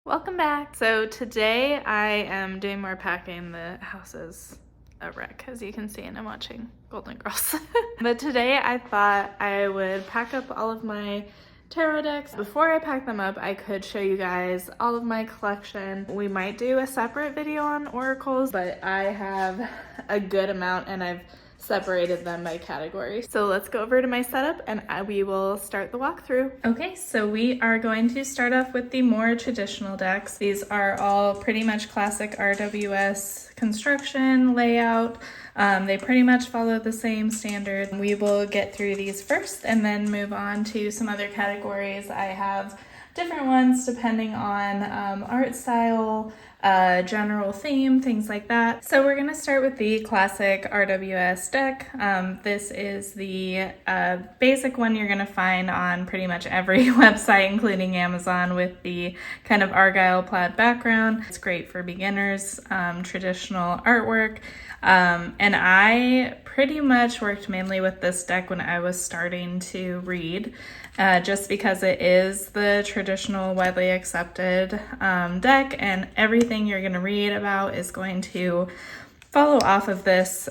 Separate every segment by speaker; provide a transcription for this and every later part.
Speaker 1: Welcome back. So today I am doing more packing. The house is a wreck, as you can see, and I'm watching Golden Girls. But today I thought I would pack up all of my tarot decks. Before I pack them up, I could show you guys all of my collection. We might do a separate video on oracles, but I have a good amount and I've separated them by category. So let's go over to my setup and we will start the walkthrough. Okay, so we are going to start off with the more traditional decks. These are all pretty much classic RWS construction, layout. They pretty much follow the same standard. We will get through these first and then move on to some other categories. I have different ones depending on art style, general theme, things like that. So we're going to start with the classic RWS deck. This is the basic one you're going to find on pretty much every website, including Amazon, with the kind of argyle plaid background. It's great for beginners, traditional artwork. And I pretty much worked mainly with this deck when I was starting to read, just because it is the traditional widely accepted deck, and everything you're going to read about is going to follow off of this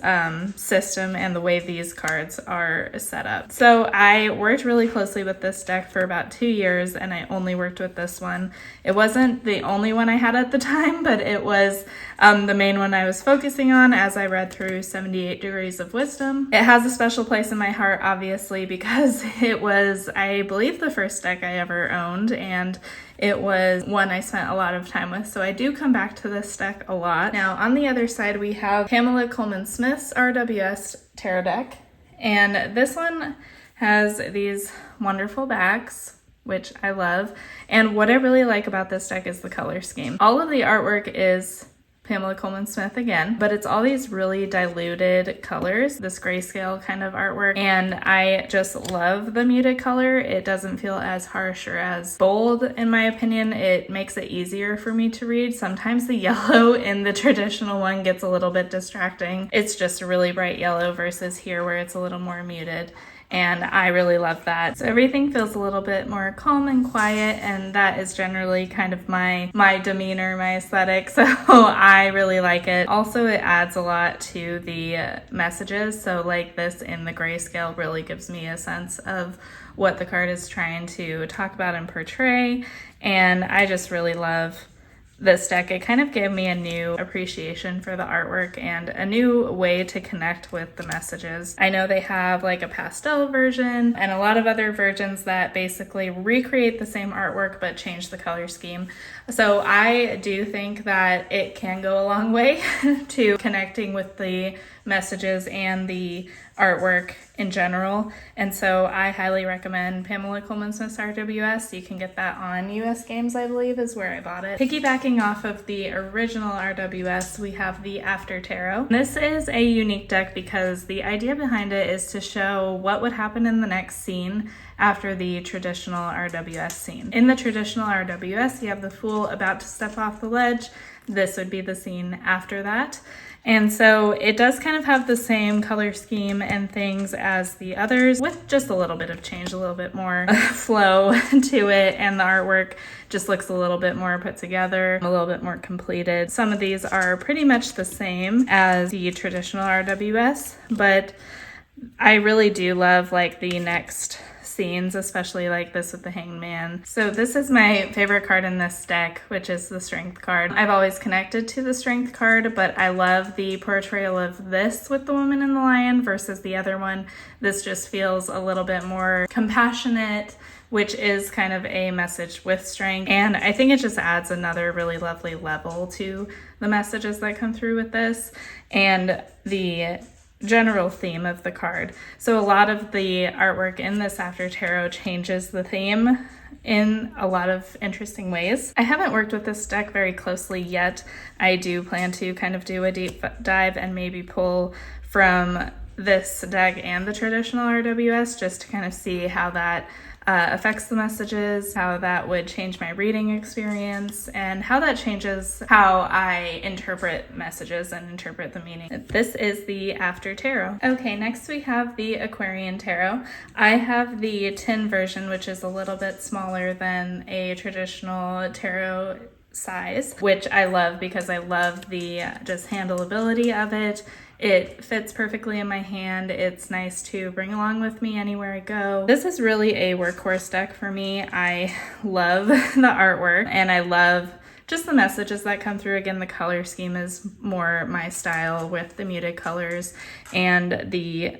Speaker 1: system and the way these cards are set up. So I worked really closely with this deck for about 2 years, and I only worked with this one. It wasn't the only one I had at the time, but it was the main one I was focusing on as I read through 78 Degrees of Wisdom. It has a special place in my heart, obviously, because it was, I believe, the first deck I ever owned, and it was one I spent a lot of time with, so I do come back to this deck a lot. Now, on the other side, we have Pamela Coleman-Smith's RWS tarot deck, and this one has these wonderful backs, which I love, and what I really like about this deck is the color scheme. All of the artwork is Pamela Coleman-Smith again, but it's all these really diluted colors, this grayscale kind of artwork, and I just love the muted color. It doesn't feel as harsh or as bold, in my opinion. It makes it easier for me to read. Sometimes the yellow in the traditional one gets a little bit distracting. It's just a really bright yellow versus here where it's a little more muted. And I really love that. So everything feels a little bit more calm and quiet, and that is generally kind of my demeanor, my aesthetic, so I really like it. Also, it adds a lot to the messages, so like this in the grayscale really gives me a sense of what the card is trying to talk about and portray, and I just really love this deck. It kind of gave me a new appreciation for the artwork and a new way to connect with the messages. I know they have like a pastel version and a lot of other versions that basically recreate the same artwork but change the color scheme. So I do think that it can go a long way to connecting with the messages and the artwork in general, and so I highly recommend Pamela Coleman-Smith's RWS. You can get that on US Games, I believe, is where I bought it. Piggybacking off of the original RWS, we have the After Tarot. This is a unique deck because the idea behind it is to show what would happen in the next scene after the traditional RWS scene. In the traditional RWS, you have the Fool about to step off the ledge. This would be the scene after that. And so it does kind of have the same color scheme and things as the others, with just a little bit of change, a little bit more flow to it, and the artwork just looks a little bit more put together, a little bit more completed. Some of these are pretty much the same as the traditional RWS, but I really do love like the next scenes, especially like this with the Hanged Man. So this is my favorite card in this deck, which is the Strength card. I've always connected to the Strength card, but I love the portrayal of this with the Woman and the Lion versus the other one. This just feels a little bit more compassionate, which is kind of a message with strength. And I think it just adds another really lovely level to the messages that come through with this and the general theme of the card. So a lot of the artwork in this After Tarot changes the theme in a lot of interesting ways. I haven't worked with this deck very closely yet. I do plan to kind of do a deep dive and maybe pull from this deck and the traditional RWS just to kind of see how that affects the messages, how that would change my reading experience, and how that changes how I interpret messages and interpret the meaning. This is the After Tarot. Okay, next we have the Aquarian Tarot. I have the tin version, which is a little bit smaller than a traditional tarot size, which I love because I love the just handleability of it. It fits perfectly in my hand. It's nice to bring along with me anywhere I go. This is really a workhorse deck for me. I love the artwork and I love just the messages that come through. Again, the color scheme is more my style with the muted colors and the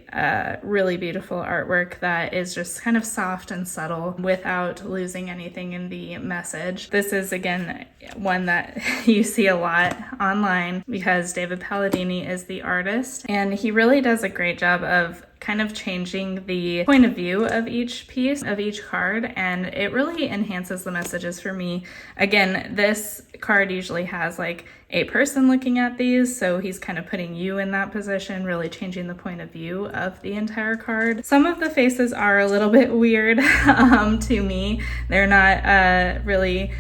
Speaker 1: really beautiful artwork that is just kind of soft and subtle without losing anything in the message. This is, again, one that you see a lot online because David Palladini is the artist, and he really does a great job of kind of changing the point of view of each piece, of each card, and it really enhances the messages for me. Again, this card usually has like a person looking at these, so he's kind of putting you in that position, really changing the point of view of the entire card. Some of the faces are a little bit weird to me. They're not really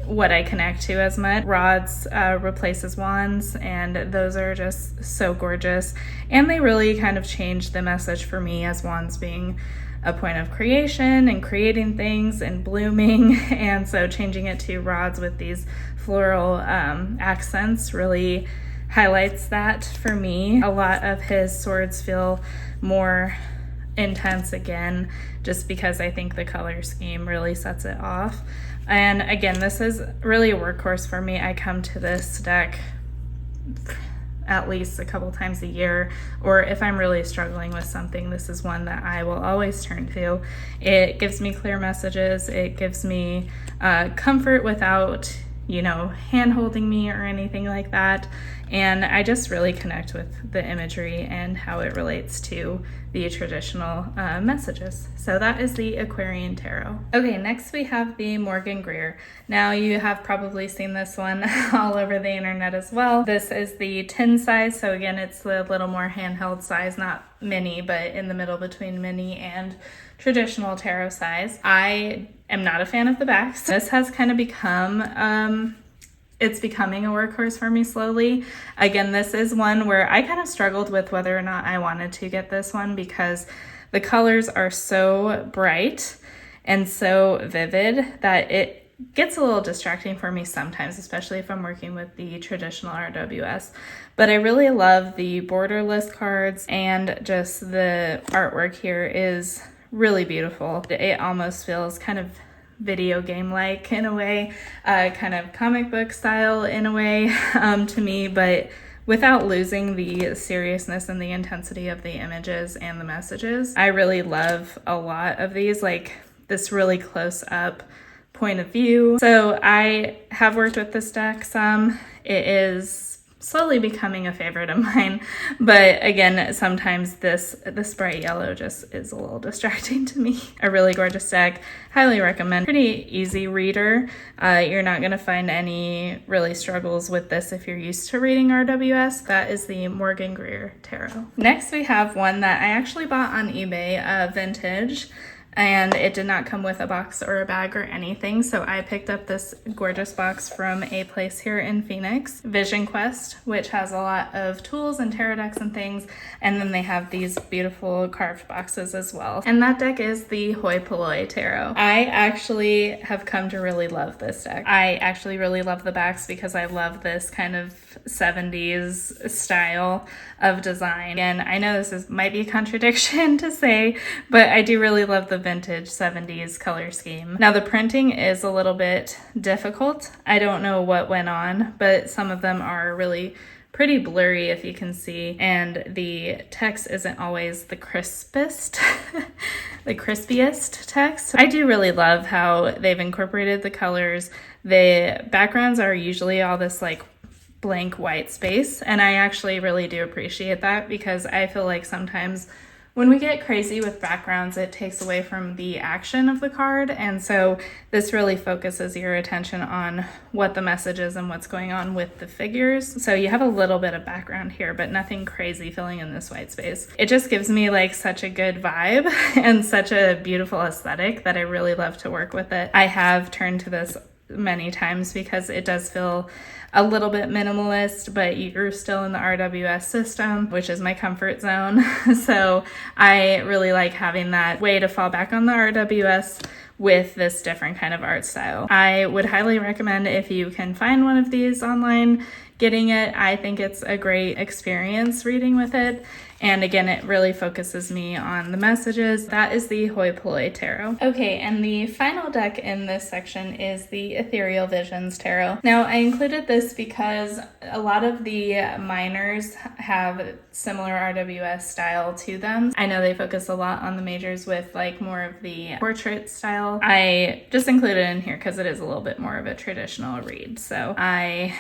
Speaker 1: what I connect to as much. Rods replaces wands, and those are just so gorgeous. And they really kind of change the message for me, as wands being a point of creation and creating things and blooming. And so changing it to rods with these floral accents really highlights that for me. A lot of his swords feel more intense again, just because I think the color scheme really sets it off. And again, this is really a workhorse for me. I come to this deck at least a couple times a year, or if I'm really struggling with something, this is one that I will always turn to. It gives me clear messages. It gives me comfort without, hand holding me or anything like that. And I just really connect with the imagery and how it relates to the traditional messages. So that is the Aquarian Tarot. Okay, next we have the Morgan Greer. Now you have probably seen this one all over the internet as well. This is the tin size. So again, it's the little more handheld size, not mini, but in the middle between mini and traditional tarot size. I am not a fan of the backs. This has kind of become it's becoming a workhorse for me slowly. Again, this is one where I kind of struggled with whether or not I wanted to get this one because the colors are so bright and so vivid that it gets a little distracting for me sometimes, especially if I'm working with the traditional RWS. But I really love the borderless cards, and just the artwork here is really beautiful. It almost feels kind of video game like in a way, kind of comic book style in a way to me, but without losing the seriousness and the intensity of the images and the messages. I really love a lot of these, like this really close up point of view. So I have worked with this deck some. It is slowly becoming a favorite of mine, but again, sometimes this bright yellow just is a little distracting to me. A really gorgeous deck, highly recommend. Pretty easy reader. You're not going to find any really struggles with this if you're used to reading RWS. That is the Morgan Greer Tarot. Next we have one that I actually bought on eBay, vintage, and it did not come with a box or a bag or anything, so I picked up this gorgeous box from a place here in Phoenix, Vision Quest, which has a lot of tools and tarot decks and things, and then they have these beautiful carved boxes as well. And that deck is the Hoi Polloi Tarot. I actually have come to really love this deck. I actually really love the backs because I love this kind of 70s style of design. And I know this might be a contradiction to say, but I do really love the vintage 70s color scheme. Now the printing is a little bit difficult. I don't know what went on, but some of them are really pretty blurry, if you can see, and the text isn't always the crispest, the crispiest text. I do really love how they've incorporated the colors. The backgrounds are usually all this like blank white space, and I actually really do appreciate that because I feel like sometimes when we get crazy with backgrounds, it takes away from the action of the card, and so this really focuses your attention on what the message is and what's going on with the figures. So you have a little bit of background here, but nothing crazy filling in this white space. It just gives me like such a good vibe and such a beautiful aesthetic that I really love to work with it. I have turned to this many times because it does feel a little bit minimalist, but you're still in the RWS system, which is my comfort zone. So I really like having that way to fall back on the RWS with this different kind of art style. I would highly recommend, if you can find one of these online, getting it. I think it's a great experience reading with it. And again, it really focuses me on the messages. That is the Hoi Polloi Tarot. Okay, and the final deck in this section is the Ethereal Visions Tarot. Now, I included this because a lot of the minors have similar RWS style to them. I know they focus a lot on the majors with like more of the portrait style. I just included it in here because it is a little bit more of a traditional read. So I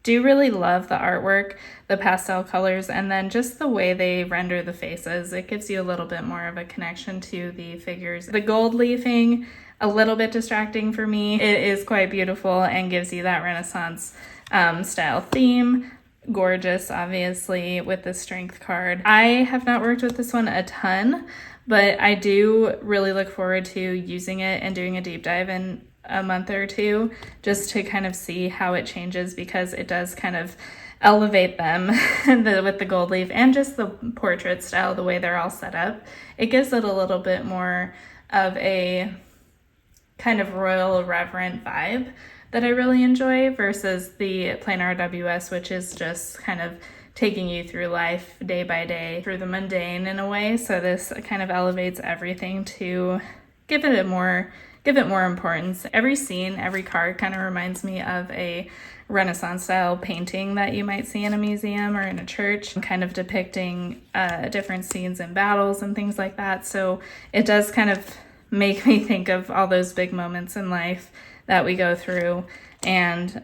Speaker 1: do really love the artwork, the pastel colors, and then just the way they render the faces. It gives you a little bit more of a connection to the figures. The gold leafing, a little bit distracting for me. It is quite beautiful and gives you that Renaissance style theme. Gorgeous, obviously, with the strength card. I have not worked with this one a ton, but I do really look forward to using it and doing a deep dive in a month or two, just to kind of see how it changes, because it does kind of elevate them with the gold leaf and just the portrait style, the way they're all set up. It gives it a little bit more of a kind of royal reverent vibe that I really enjoy, versus the plain RWS, which is just kind of taking you through life day by day, through the mundane in a way. So this kind of elevates everything to give it more importance. Every scene, every card kind of reminds me of a Renaissance style painting that you might see in a museum or in a church, kind of depicting different scenes and battles and things like that. So it does kind of make me think of all those big moments in life that we go through, and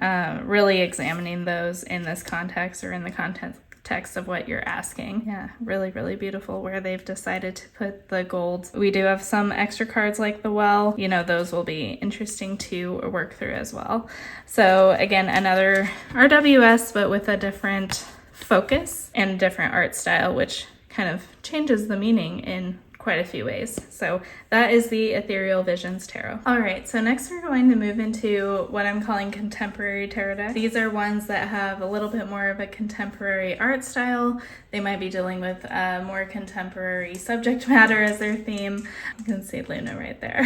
Speaker 1: really examining those in this context, or in the context of what you're asking. Yeah, really, really beautiful where they've decided to put the gold. We do have some extra cards like the well. You know, those will be interesting to work through as well. So again, another RWS, but with a different focus and different art style, which kind of changes the meaning in quite a few ways. So that is the Ethereal Visions Tarot. All right, so next we're going to move into what I'm calling contemporary tarot decks. These are ones that have a little bit more of a contemporary art style. They might be dealing with more contemporary subject matter as their theme. You can see Luna right there.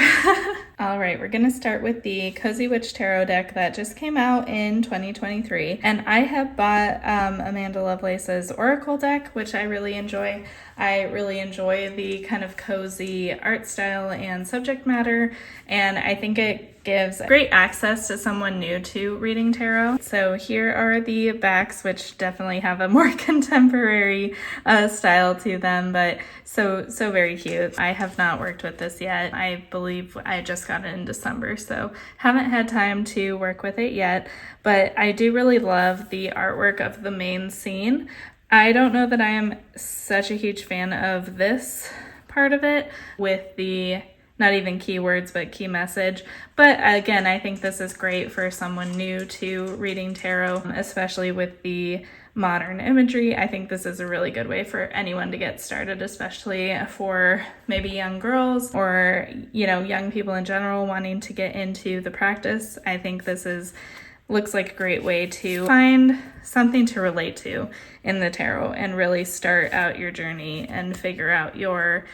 Speaker 1: All right, we're gonna start with the Cozy Witch Tarot deck that just came out in 2023. And I have bought Amanda Lovelace's Oracle deck, which I really enjoy. I really enjoy the kind of cozy art style and subject matter, and I think it gives great access to someone new to reading tarot. So here are the backs, which definitely have a more contemporary style to them, but so very cute. I have not worked with this yet. I believe I just got it in December, so haven't had time to work with it yet, but I do really love the artwork of the main scene. I don't know that I am such a huge fan of this part of it with the not even keywords, but key message. But again, I think this is great for someone new to reading tarot, especially with the modern imagery. I think this is a really good way for anyone to get started, especially for maybe young girls or, you know, young people in general wanting to get into the practice. I think this looks like a great way to find something to relate to in the tarot and really start out your journey and figure out your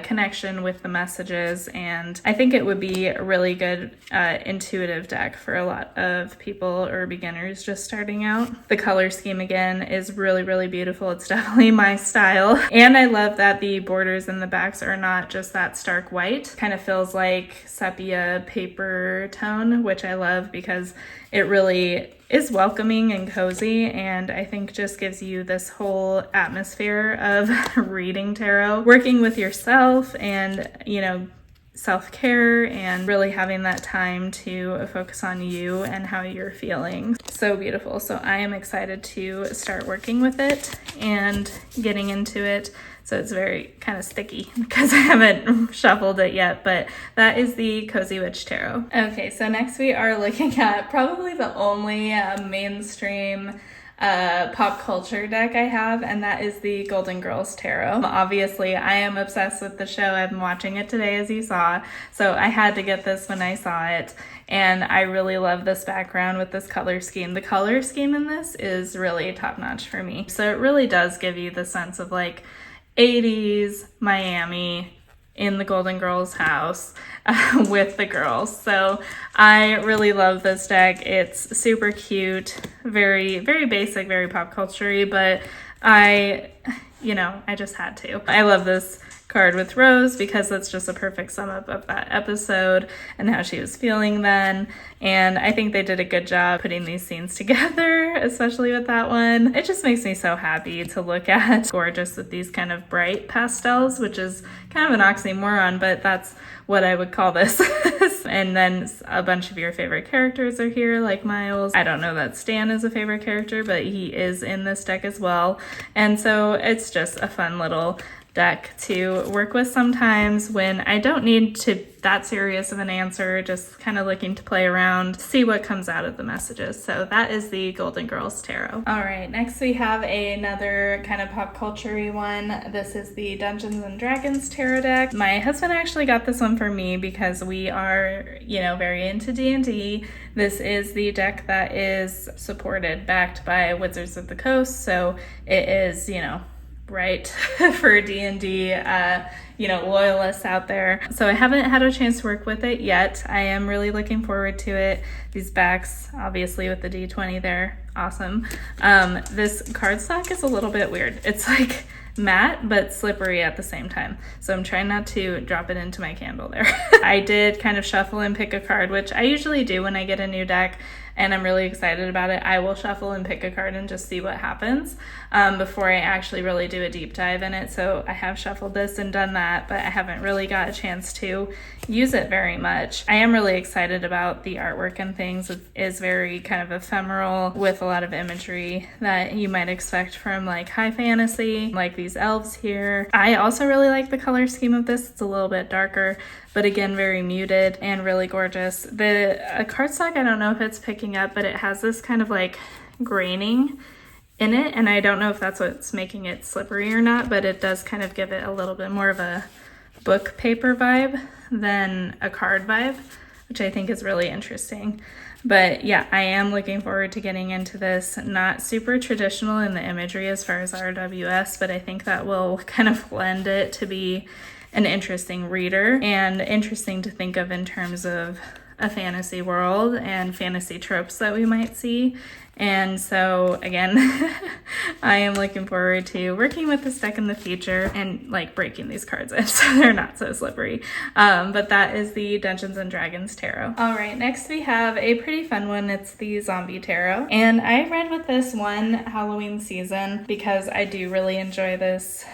Speaker 1: connection with the messages. And I think it would be a really good intuitive deck for a lot of people or beginners just starting out. The color scheme again is really, really beautiful. It's definitely my style. And I love that the borders and the backs are not just that stark white. Kind of feels like sepia paper tone, which I love because it really is welcoming and cozy, and I think just gives you this whole atmosphere of reading tarot, working with yourself and, you know, self-care, and really having that time to focus on you and how you're feeling. So beautiful. So I am excited to start working with it and getting into it. So it's very kind of sticky because I haven't shuffled it yet, but that is the Cozy Witch Tarot. Okay, so next we are looking at probably the only mainstream pop culture deck I have, and that is the Golden Girls Tarot. Obviously, I am obsessed with the show. I've been watching it today, as you saw, so I had to get this when I saw it, and I really love this background with this color scheme. The color scheme in this is really top-notch for me. So it really does give you the sense of like 80s Miami, in the Golden Girls house with the girls. So I really love this deck. It's super cute, very, very basic, very pop culture-y, but I just had to. I love this card with Rose because that's just a perfect sum up of that episode and how she was feeling then. And I think they did a good job putting these scenes together, especially with that one. It just makes me so happy to look at. Gorgeous with these kind of bright pastels, which is kind of an oxymoron, but that's what I would call this. And then a bunch of your favorite characters are here, like Miles. I don't know that Stan is a favorite character, but he is in this deck as well. And so it's just a fun little deck to work with sometimes when I don't need to that serious of an answer, just kind of looking to play around, see what comes out of the messages. So that is the Golden Girls Tarot. All right, next we have another kind of pop culture-y one. This is the Dungeons and Dragons Tarot deck. My husband actually got this one for me because we are, very into D&D. This is the deck that is supported, backed by Wizards of the Coast. So it is, right for D&D loyalists out there. So I haven't had a chance to work with it yet. I am really looking forward to it. These backs, obviously with the D20 there, awesome. This cardstock is a little bit weird. It's like matte but slippery at the same time, so I'm trying not to drop it into my candle there. I did kind of shuffle and pick a card, which I usually do when I get a new deck and I'm really excited about it. I will shuffle and pick a card and just see what happens before I actually really do a deep dive in it. So I have shuffled this and done that, but I haven't really got a chance to use it very much. I am really excited about the artwork and things. It is very kind of ephemeral with a lot of imagery that you might expect from like high fantasy, like these elves here. I also really like the color scheme of this. It's a little bit darker, but again, very muted and really gorgeous. The cardstock, I don't know if it's picking up, but it has this kind of like graining in it, and I don't know if that's what's making it slippery or not, but it does kind of give it a little bit more of a book paper vibe than a card vibe, which I think is really interesting. But yeah, I am looking forward to getting into this. Not super traditional in the imagery as far as RWS, but I think that will kind of lend it to be an interesting reader and interesting to think of in terms of a fantasy world and fantasy tropes that we might see. And so again, I am looking forward to working with this deck in the future and like breaking these cards in so they're not so slippery. But that is the Dungeons and Dragons Tarot. All right, next we have a pretty fun one. It's the Zombie Tarot. And I read with this one Halloween season because I do really enjoy this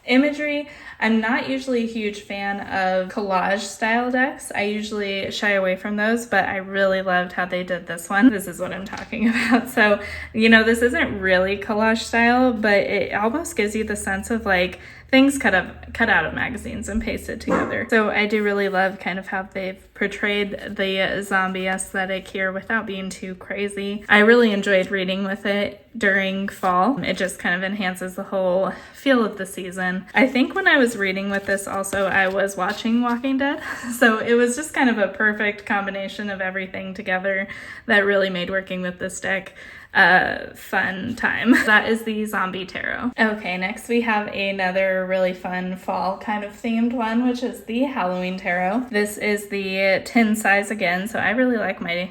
Speaker 1: imagery. I'm not usually a huge fan of collage style decks. I usually shy away from those, but I really loved how they did this one. This is what I'm talking about. So, this isn't really collage style, but it almost gives you the sense of like things cut out of magazines and pasted together. So I do really love kind of how they've portrayed the zombie aesthetic here without being too crazy. I really enjoyed reading with it during fall. It just kind of enhances the whole feel of the season. I think when I was reading with this also, I was watching Walking Dead. So it was just kind of a perfect combination of everything together that really made working with this deck a fun time. That is the Zombie Tarot. Okay, next we have another really fun fall kind of themed one, which is the Halloween Tarot. This is the tin size again, so I really like my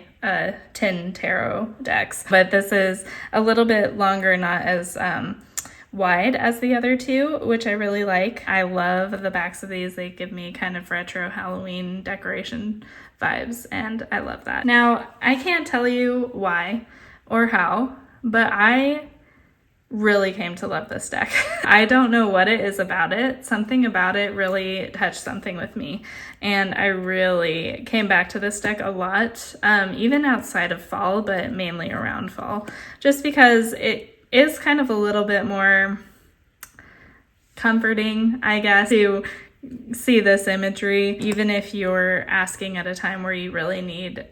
Speaker 1: tin tarot decks, but this is a little bit longer, not as wide as the other two, which I really like. I love the backs of these. They give me kind of retro Halloween decoration vibes, and I love that. Now, I can't tell you why or how, but I really came to love this deck. I don't know what it is about it. Something about it really touched something with me, and I really came back to this deck a lot, even outside of fall, but mainly around fall, just because it is kind of a little bit more comforting, I guess, to see this imagery, even if you're asking at a time where you really need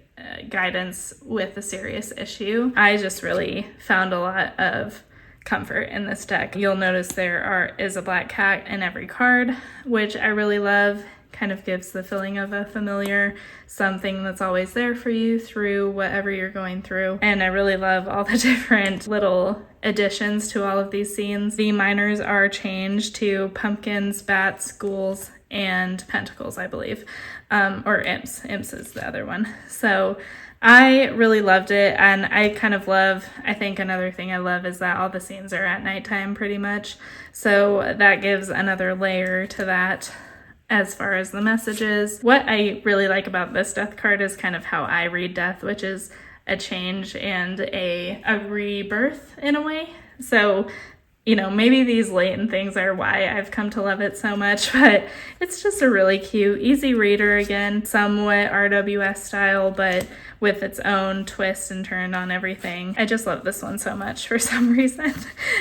Speaker 1: guidance with a serious issue. I just really found a lot of comfort in this deck. You'll notice there is a black cat in every card, which I really love. Kind of gives the feeling of a familiar something that's always there for you through whatever you're going through. And I really love all the different little additions to all of these scenes. The minors are changed to pumpkins, bats, ghouls, and Pentacles, I believe, or Imps. Imps is the other one. So I really loved it, and I kind of love, I think another thing I love is that all the scenes are at nighttime pretty much. So that gives another layer to that as far as the messages. What I really like about this death card is kind of how I read death, which is a change and a rebirth in a way. So, you know, maybe these latent things are why I've come to love it so much, but it's just a really cute, easy reader again, somewhat RWS style, but with its own twist and turn on everything. I just love this one so much for some reason,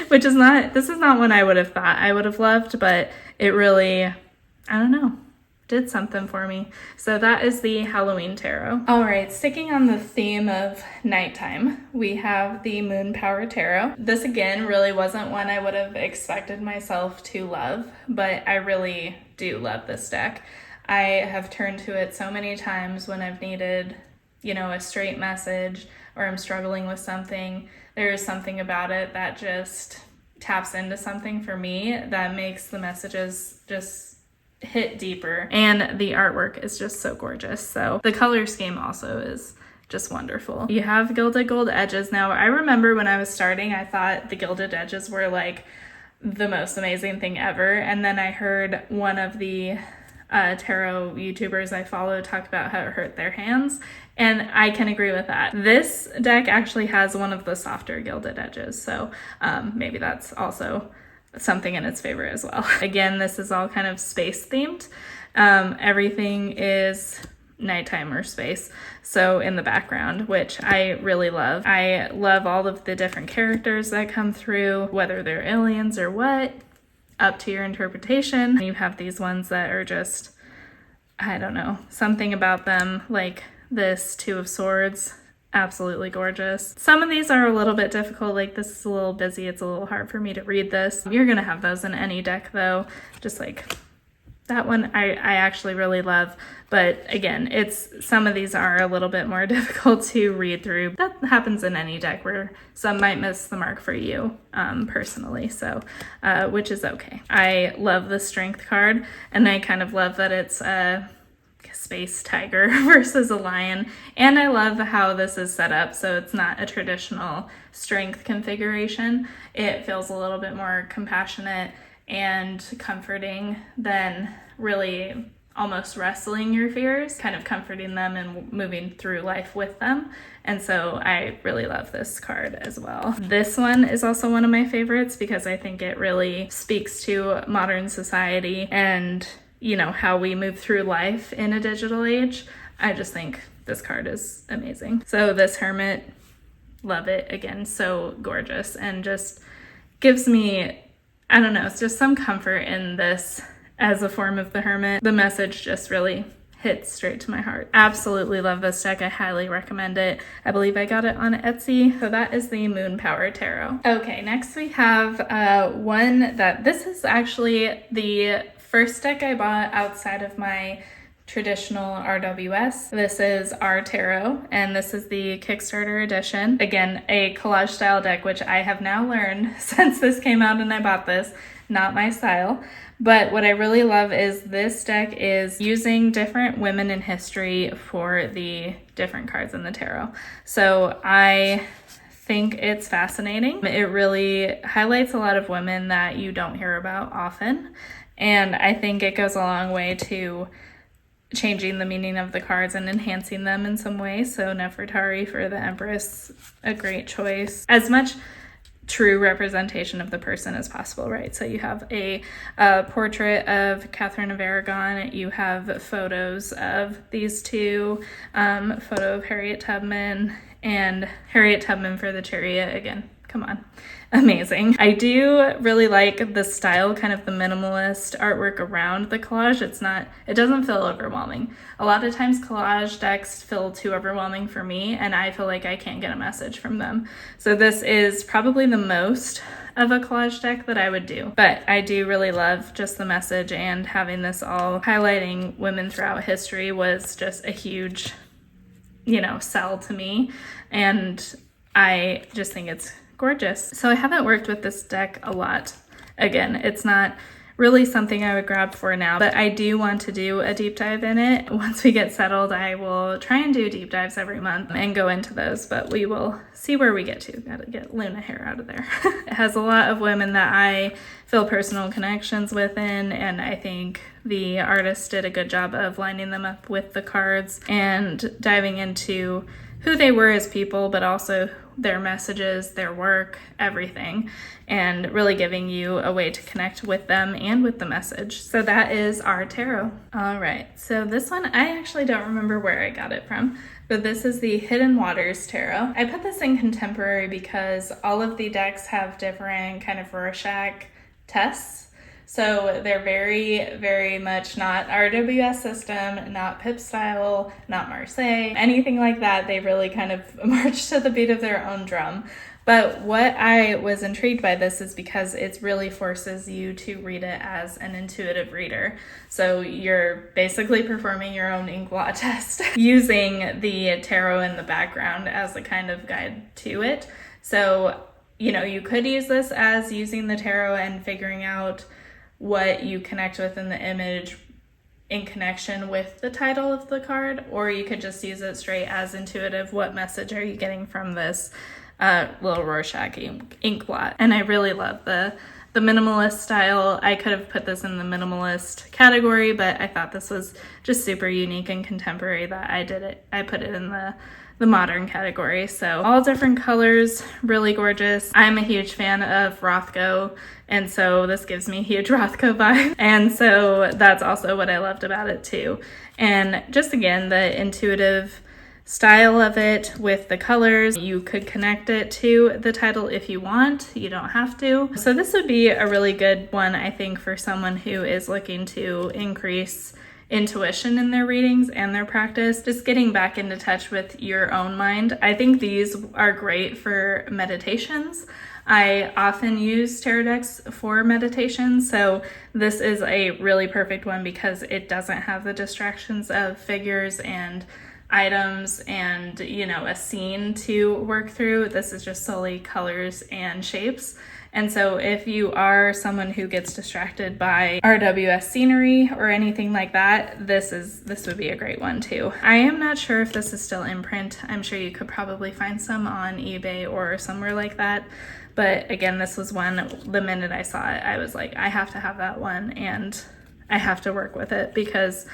Speaker 1: which is not, this is not one I would have thought I would have loved, but it really, I don't know, did something for me. So that is the Halloween Tarot. All right, sticking on the theme of nighttime, we have the Moon Power Tarot. This again really wasn't one I would have expected myself to love, but I really do love this deck. I have turned to it so many times when I've needed, you know, a straight message or I'm struggling with something. There is something about it that just taps into something for me that makes the messages just hit deeper, and the artwork is just so gorgeous. So the color scheme also is just wonderful. You have gilded gold edges. Now, I remember when I was starting, I thought the gilded edges were like the most amazing thing ever, and then I heard one of the tarot YouTubers I follow talk about how it hurt their hands, and I can agree with that. This deck actually has one of the softer gilded edges, so maybe that's also something in its favor as well. Again, this is all kind of space themed. Everything is nighttime or space, so in the background, which I really love. I love all of the different characters that come through, whether they're aliens or what, up to your interpretation. You have these ones that are just, I don't know, something about them, like this Two of Swords, absolutely gorgeous. Some of these are a little bit difficult, like this is a little busy, it's a little hard for me to read this. You're gonna have those in any deck though, just like that one I actually really love, but again, some of these are a little bit more difficult to read through. That happens in any deck where some might miss the mark for you, personally, so which is okay. I love the Strength card, and I kind of love that it's space tiger versus a lion, and I love how this is set up, so it's not a traditional strength configuration. It feels a little bit more compassionate and comforting than really almost wrestling your fears, kind of comforting them and moving through life with them. And so I really love this card as well. This one is also one of my favorites because I think it really speaks to modern society and, you know, how we move through life in a digital age. I just think this card is amazing. So this Hermit, love it. Again, so gorgeous and just gives me, I don't know, it's just some comfort in this as a form of the Hermit. The message just really hits straight to my heart. Absolutely love this deck. I highly recommend it. I believe I got it on Etsy. So that is the Moon Power Tarot. Okay, next we have one that this is actually the first deck I bought outside of my traditional RWS. This is our tarot, and this is the Kickstarter edition. Again, a collage style deck, which I have now learned since this came out and I bought this, not my style. But what I really love is this deck is using different women in history for the different cards in the tarot. So I think it's fascinating. It really highlights a lot of women that you don't hear about often. And I think it goes a long way to changing the meaning of the cards and enhancing them in some way. So Nefertari for the Empress, a great choice. As much true representation of the person as possible, right? So you have a portrait of Catherine of Aragon, you have photos of these two, photo of Harriet Tubman, and Harriet Tubman for the Chariot. Again, come on, amazing. I do really like the style, kind of the minimalist artwork around the collage. It doesn't feel overwhelming. A lot of times collage decks feel too overwhelming for me, and I feel like I can't get a message from them. So this is probably the most of a collage deck that I would do. But I do really love just the message, and having this all highlighting women throughout history was just a huge, sell to me. And I just think it's gorgeous. So I haven't worked with this deck a lot. Again, it's not really something I would grab for now, but I do want to do a deep dive in it. Once we get settled, I will try and do deep dives every month and go into those, but we will see where we get to. Gotta get Luna hair out of there. It has a lot of women that I feel personal connections within, and I think the artist did a good job of lining them up with the cards and diving into who they were as people, but also their messages, their work, everything, and really giving you a way to connect with them and with the message. So that is our tarot. All right, so this one, I actually don't remember where I got it from, but this is the Hidden Waters Tarot. I put this in contemporary because all of the decks have different kind of Rorschach tests. So they're very, very much not RWS system, not Pip style, not Marseille, anything like that. They really kind of march to the beat of their own drum. But what I was intrigued by this is because it really forces you to read it as an intuitive reader. So you're basically performing your own ink blot test using the tarot in the background as a kind of guide to it. So, you know, you could use this as using the tarot and figuring out what you connect with in the image in connection with the title of the card, or you could just use it straight as intuitive. What message are you getting from this little Rorschach ink blot? And I really love the minimalist style. I could have put this in the minimalist category, but I thought this was just super unique and contemporary that I put it in the modern category. So all different colors, really gorgeous. I'm a huge fan of Rothko, and so this gives me a huge Rothko vibe. And so that's also what I loved about it too. And just again, the intuitive style of it with the colors. You could connect it to the title if you want, you don't have to. So this would be a really good one, I think, for someone who is looking to increase intuition in their readings and their practice, just getting back into touch with your own mind. I think these are great for meditations. I often use tarot decks for meditation, so this is a really perfect one because it doesn't have the distractions of figures and items and, you know, a scene to work through. This is just solely colors and shapes. And so if you are someone who gets distracted by RWS scenery or anything like that, this would be a great one too. I am not sure if this is still in print. I'm sure you could probably find some on eBay or somewhere like that. But again, this was one, the minute I saw it, I was like, I have to have that one and I have to work with it because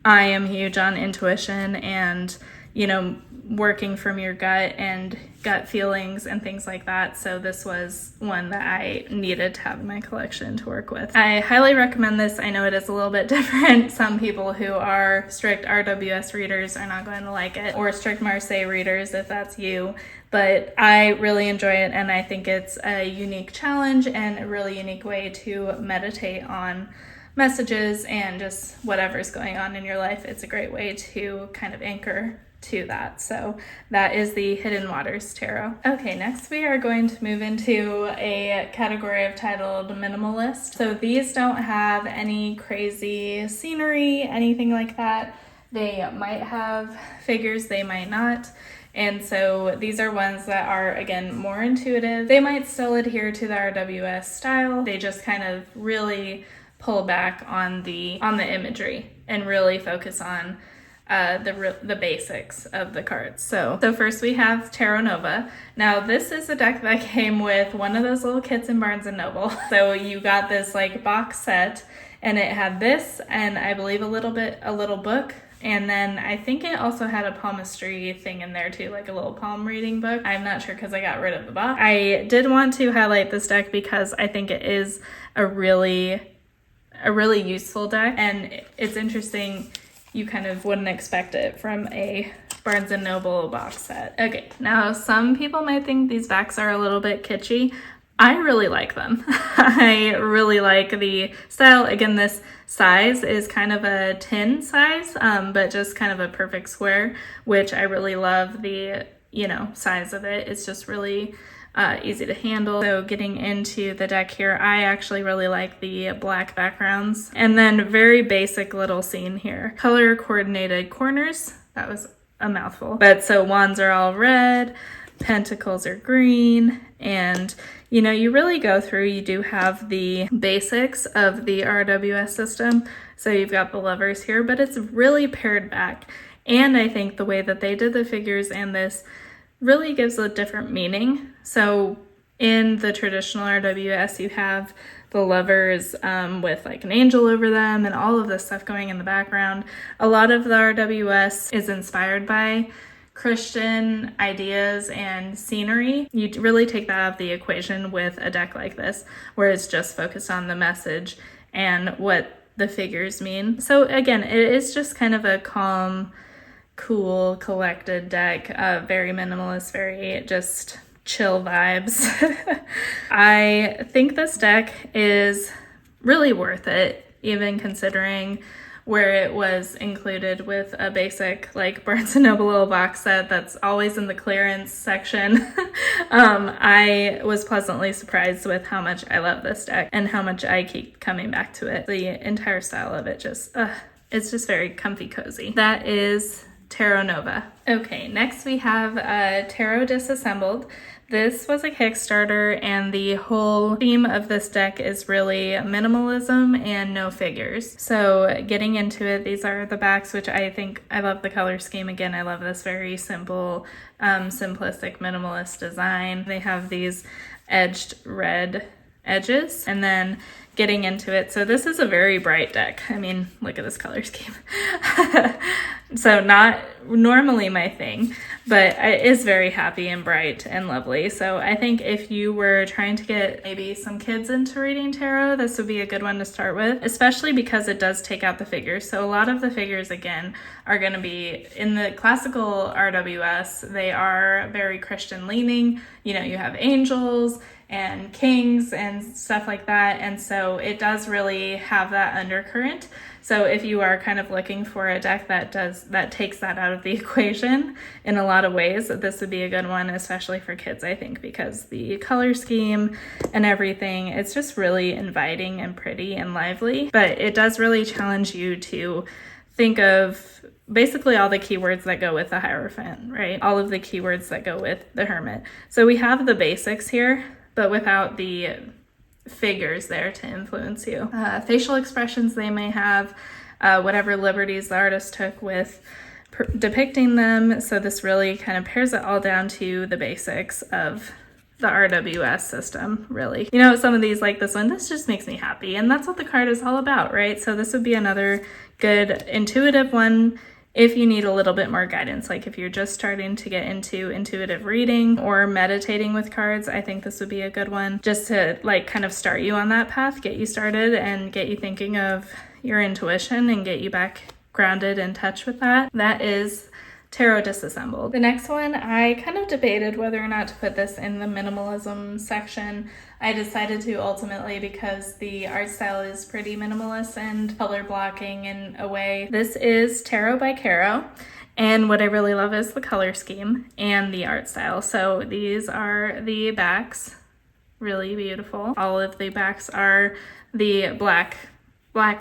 Speaker 1: I am huge on intuition and, you know, working from your gut and gut feelings and things like that. So this was one that I needed to have in my collection to work with. I highly recommend this. I know it is a little bit different. Some people who are strict RWS readers are not going to like it, or strict Marseille readers if that's you. But I really enjoy it, and I think it's a unique challenge and a really unique way to meditate on messages and just whatever's going on in your life. It's a great way to kind of anchor to that. So that is the Hidden Waters Tarot. Okay, next we are going to move into a category I've titled Minimalist. So these don't have any crazy scenery, anything like that. They might have figures, they might not. And so these are ones that are, again, more intuitive. They might still adhere to the RWS style. They just kind of really pull back on the imagery and really focus on the basics of the cards. So first we have Tarot Nova. Now this is a deck that came with one of those little kits in Barnes & Noble. So you got this like box set, and it had this and I believe a little book. And then I think it also had a palmistry thing in there too, like a little palm reading book. I'm not sure because I got rid of the box. I did want to highlight this deck because I think it is a really useful deck, and it's interesting. You kind of wouldn't expect it from a Barnes & Noble box set. Okay, now some people might think these backs are a little bit kitschy. I really like them. I really like the style. Again, this size is kind of a tin size, but just kind of a perfect square, which I really love the, you know, size of it. It's just really easy to handle. So getting into the deck here, I actually really like the black backgrounds. And then very basic little scene here. Color coordinated corners. That was a mouthful. But so wands are all red. pentacles are green, and you know, you really go through, you do have the basics of the RWS system. So you've got the lovers here, but it's really pared back. And I think the way that they did the figures and this really gives a different meaning. So in the traditional RWS, you have the lovers with like an angel over them and all of this stuff going in the background. A lot of the RWS is inspired by Christian ideas and scenery. You really take that out of the equation with a deck like this, where it's just focused on the message and what the figures mean. So again, it is just kind of a calm, cool, collected deck, very minimalist, very just chill vibes. I think this deck is really worth it, even considering where it was included with a basic like Barnes & Noble little box set that's always in the clearance section. I was pleasantly surprised with how much I love this deck and how much I keep coming back to it. The entire style of it just, it's just very comfy cozy. That is Tarot Nova. Okay, next we have Tarot Disassembled. This was a Kickstarter, and the whole theme of this deck is really minimalism and no figures. So getting into it, these are the backs, which I think I love the color scheme. Again, I love this very simple, simplistic minimalist design. They have these edged red edges, and then getting into it. So this is a very bright deck. I mean, look at this color scheme. So not normally my thing, but it is very happy and bright and lovely. So I think if you were trying to get maybe some kids into reading tarot, this would be a good one to start with, especially because it does take out the figures. So a lot of the figures, again, are going to be in the classical RWS. They are very Christian leaning. You know, you have angels and kings and stuff like that. And so it does really have that undercurrent. So if you are kind of looking for a deck that takes that out of the equation in a lot of ways, this would be a good one, especially for kids, I think, because the color scheme and everything, it's just really inviting and pretty and lively. But it does really challenge you to think of basically all the keywords that go with the Hierophant, right? All of the keywords that go with the Hermit. So we have the basics here, but without the figures there to influence you. Facial expressions they may have, whatever liberties the artist took with depicting them. So this really kind of pares it all down to the basics of the RWS system, really. You know, some of these, like this one, this just makes me happy, and that's what the card is all about, right? So this would be another good intuitive one if you need a little bit more guidance, like if you're just starting to get into intuitive reading or meditating with cards. I think this would be a good one just to like kind of start you on that path, get you started and get you thinking of your intuition and get you back grounded in touch with that. That is Tarot Disassembled. The next one, I kind of debated whether or not to put this in the minimalism section. I decided to ultimately because the art style is pretty minimalist and color blocking in a way. This is Tarot by Caro, and what I really love is the color scheme and the art style. So these are the backs, really beautiful. All of the backs are the black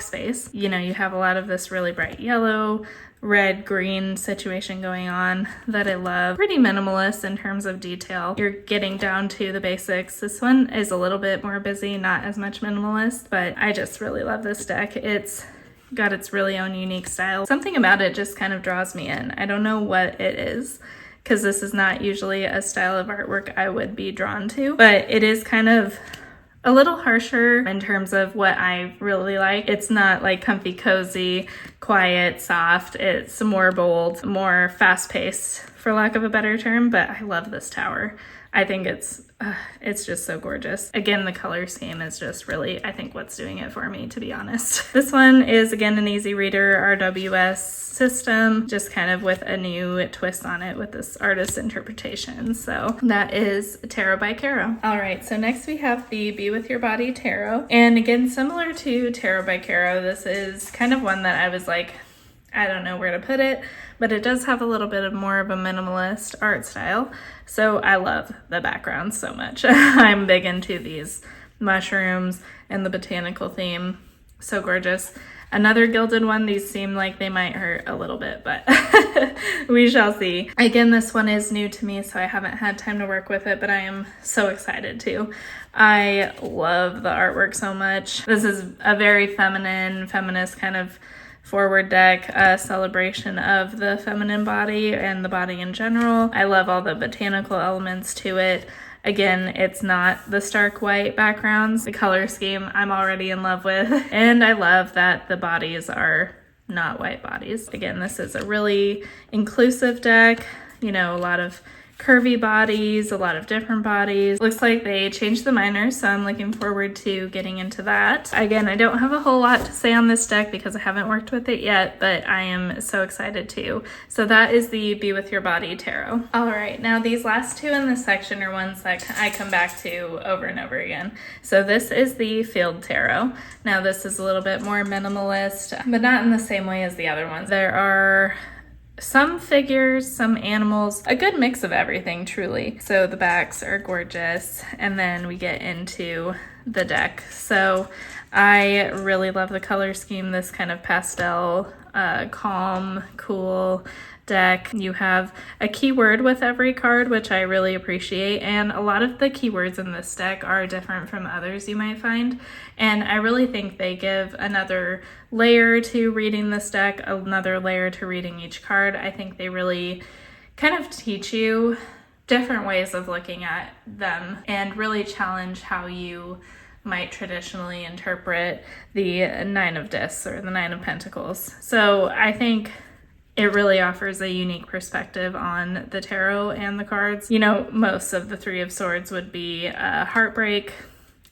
Speaker 1: space. You know, you have a lot of this really bright yellow, red, green situation going on that I love. Pretty minimalist in terms of detail. You're getting down to the basics. This one is a little bit more busy, not as much minimalist, but I just really love this deck. It's got its really own unique style. Something about it just kind of draws me in. I don't know what it is, because this is not usually a style of artwork I would be drawn to, but it is kind of a little harsher in terms of what I really like. It's not like comfy, cozy, quiet, soft. It's more bold, more fast-paced, for lack of a better term, but I love this tower. I think it's just so gorgeous. Again, the color scheme is just really, I think, what's doing it for me, to be honest. This one is, again, an easy reader RWS system, just kind of with a new twist on it with this artist's interpretation. So that is Tarot by Caro. All right, so next we have the Be With Your Body Tarot. And again, similar to Tarot by Caro, this is kind of one that I was like, I don't know where to put it, but it does have a little bit of more of a minimalist art style. So I love the background so much. I'm big into these mushrooms and the botanical theme. So gorgeous. Another gilded one. These seem like they might hurt a little bit, but we shall see. Again, this one is new to me, so I haven't had time to work with it, but I am so excited to. I love the artwork so much. This is a very feminist kind of forward deck, a celebration of the feminine body and the body in general. I love all the botanical elements to it. Again, it's not the stark white backgrounds. The color scheme I'm already in love with. And I love that the bodies are not white bodies. Again, this is a really inclusive deck. You know, a lot of curvy bodies, a lot of different bodies. Looks like they changed the minors, so I'm looking forward to getting into that. Again, I don't have a whole lot to say on this deck because I haven't worked with it yet, but I am so excited to. So that is the Be With Your Body Tarot. All right, now these last two in this section are ones that I come back to over and over again. So this is the Field Tarot. Now this is a little bit more minimalist, but not in the same way as the other ones. There are some figures, some animals, a good mix of everything, truly. So the backs are gorgeous, and then we get into the deck. So I really love the color scheme, this kind of pastel, calm, cool deck. You have a keyword with every card, which I really appreciate, and a lot of the keywords in this deck are different from others you might find, and I really think they give another layer to reading this deck, another layer to reading each card. I think they really kind of teach you different ways of looking at them and really challenge how you might traditionally interpret the Nine of Discs or the Nine of Pentacles. So I think it really offers a unique perspective on the tarot and the cards. You know, most of the Three of Swords would be heartbreak,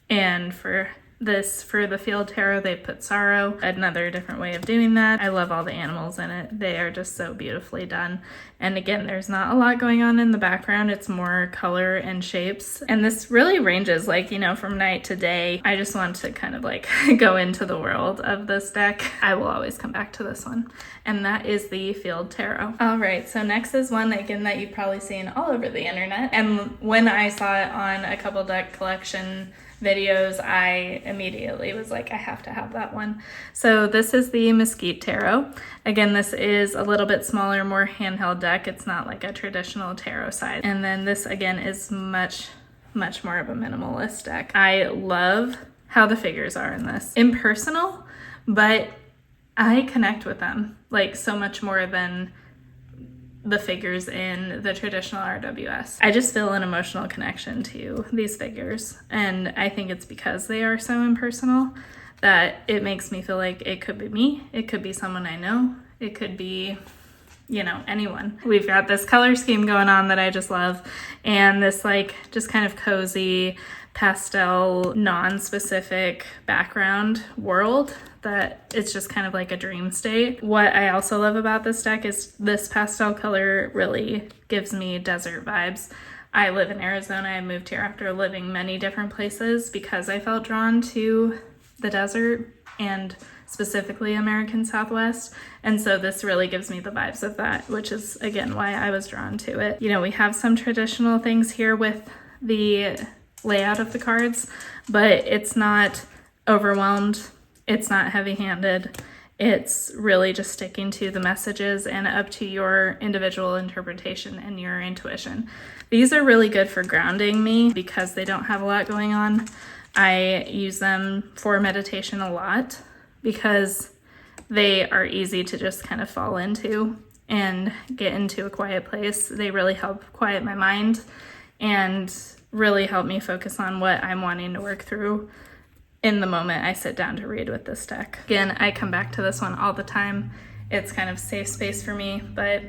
Speaker 1: and for the Field Tarot, they put sorrow, another different way of doing that. I love all the animals in it. They are just so beautifully done. And again, there's not a lot going on in the background. It's more color and shapes. And this really ranges, like, you know, from night to day. I just want to kind of like go into the world of this deck. I will always come back to this one. And that is the Field Tarot. All right, so next is one, again, that you've probably seen all over the internet. And when I saw it on a couple deck collection videos, I immediately was like, I have to have that one. So this is the Mesquite Tarot. Again, this is a little bit smaller, more handheld deck. It's not like a traditional tarot size. And then this again is much more of a minimalist deck. I love how the figures are in this. Impersonal, but I connect with them like so much more than the figures in the traditional RWS. I just feel an emotional connection to these figures, and I think it's because they are so impersonal that it makes me feel like it could be me, it could be someone I know, it could be, you know, anyone. We've got this color scheme going on that I just love, and this like just kind of cozy pastel, non-specific background world that it's just kind of like a dream state. What I also love about this deck is this pastel color really gives me desert vibes. I live in Arizona. I moved here after living many different places because I felt drawn to the desert and specifically American Southwest. And so this really gives me the vibes of that, which is again why I was drawn to it. You know, we have some traditional things here with the layout of the cards, but it's not overwhelmed. It's not heavy-handed. It's really just sticking to the messages and up to your individual interpretation and your intuition. These are really good for grounding me because they don't have a lot going on. I use them for meditation a lot because they are easy to just kind of fall into and get into a quiet place. They really help quiet my mind and really help me focus on what I'm wanting to work through in the moment I sit down to read with this deck. Again, I come back to this one all the time. It's kind of safe space for me, but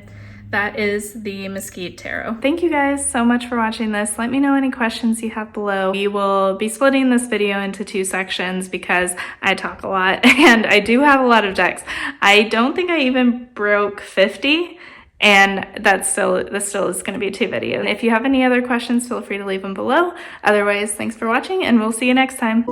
Speaker 1: that is the Mesquite Tarot. Thank you guys so much for watching this. Let me know any questions you have below. We will be splitting this video into 2 sections because I talk a lot and I do have a lot of decks. I don't think I even broke 50. And this still is going to be 2 videos. If you have any other questions, feel free to leave them below. Otherwise, thanks for watching and we'll see you next time.